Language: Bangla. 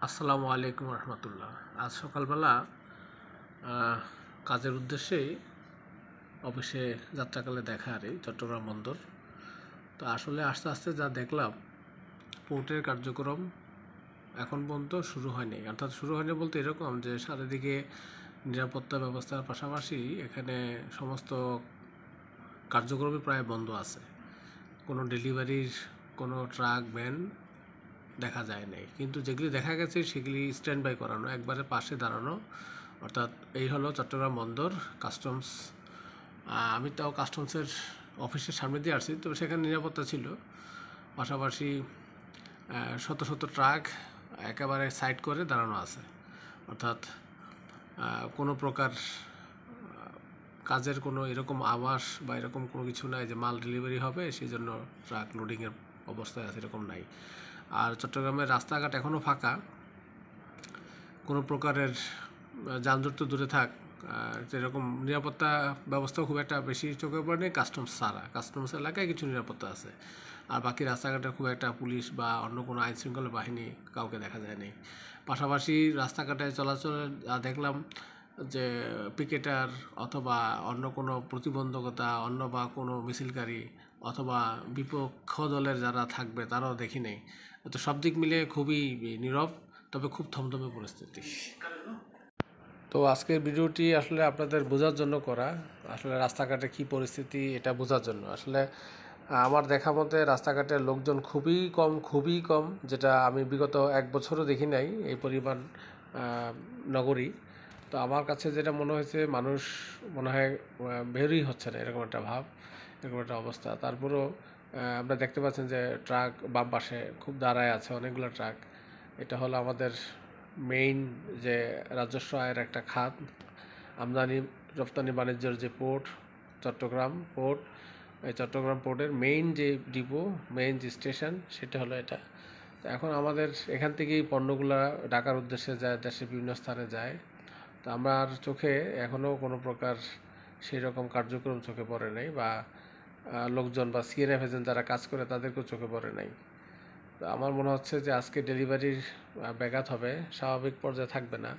আসসালামু আলাইকুম রহমতুল্লাহ। আজ সকালবেলা কাজের উদ্দেশ্যেই অফিসে যাত্রাকালে দেখা আর চট্টগ্রাম বন্দর। তো আসলে আস্তে আস্তে যা দেখলাম, পোর্টের কার্যক্রম এখন পর্যন্ত শুরু হয়নি। অর্থাৎ শুরু হয়নি বলতে এরকম যে চারিদিকে নিরাপত্তা ব্যবস্থার পাশাপাশি এখানে সমস্ত কার্যক্রমই প্রায় বন্ধ আছে। কোনো ডেলিভারির কোনো ট্রাক ভ্যান দেখা যায় নাই, কিন্তু যেগুলি দেখা গেছে সেগুলি স্ট্যান্ড বাই করানো, একবারে পাশে দাঁড়ানো। অর্থাৎ এই হলো চট্টগ্রাম বন্দর কাস্টমস। আমি তাও কাস্টমসের অফিসের সামনে দিয়ে আসছি, তবে সেখানে নিরাপত্তা ছিল। পাশাপাশি শত শত ট্রাক একেবারে সাইড করে দাঁড়ানো আছে। অর্থাৎ কোনো প্রকার কাজের কোনো এরকম আভাস বা এরকম কোনো কিছু নাই যে মাল ডেলিভারি হবে সেই জন্য ট্রাক লোডিংয়ের অবস্থায় আছে, এরকম নাই। আর চট্টগ্রামের রাস্তাঘাট এখনও ফাঁকা, কোনো প্রকারের যানজট তো দূরে থাক, যেরকম নিরাপত্তা ব্যবস্থাও খুব একটা বেশি চোখে পড়েনি। কাস্টমস ছাড়া কাস্টমস এলাকায় কিছু নিরাপত্তা আছে, আর বাকি রাস্তাঘাটে খুব একটা পুলিশ বা অন্য কোনো আইনশৃঙ্খলা বাহিনী কাউকে দেখা যায়নি। পাশাপাশি রাস্তাঘাটে চলাচলে দেখলাম যে পিকেটার অথবা অন্য কোনো প্রতিবন্ধকতা, অন্য বা কোনো মিছিলকারী অথবা বিপক্ষ দলের যারা থাকবে তারাও দেখি নেই। তো সব দিক মিলে খুবই নীরব, তবে খুব থমথমে পরিস্থিতি। তো আজকের ভিডিওটি আসলে আপনাদের বোঝার জন্য করা, আসলে রাস্তাঘাটে কী পরিস্থিতি এটা বোঝার জন্য। আসলে আমার দেখা মতে রাস্তাঘাটের লোকজন খুবই কম, যেটা আমি বিগত 1 বছরও দেখি নাই এই পরিমাণ নগরী। তো আমার কাছে যেটা মনে হয়েছে, মানুষ মনে হয় বেরই হচ্ছে না, এরকম একটা ভাব, এরকম একটা অবস্থা। তারপরেও আমরা দেখতে পাচ্ছেন যে ট্রাক বাম পাশে খুব দাঁড়ায় আছে, অনেকগুলো ট্রাক। এটা হলো আমাদের মেইন যে রাজস্ব আয়ের একটা খাত, আমদানি রপ্তানি বাণিজ্যের যে পোর্ট, চট্টগ্রাম পোর্ট। এই চট্টগ্রাম পোর্টের মেইন যে ডিপো, মেইন যে স্টেশন, সেটা হলো এটা। তো এখন আমাদের এখান থেকেই পণ্যগুলা ঢাকার উদ্দেশ্যে যায়, দেশের বিভিন্ন স্থানে যায়। তো আমার চোখে এখনও কোনো প্রকার সেই রকম কার্যক্রম চোখে পড়ে নাই, বা লোকজন বা সিএনএফ এজেন্ট যারা কাজ করে তাদেরকেও চোখে পড়ে নাই। তো আমার মনে হচ্ছে যে আজকে ডেলিভারির ব্যাঘাত হবে, স্বাভাবিক পর্যায়ে থাকবে না।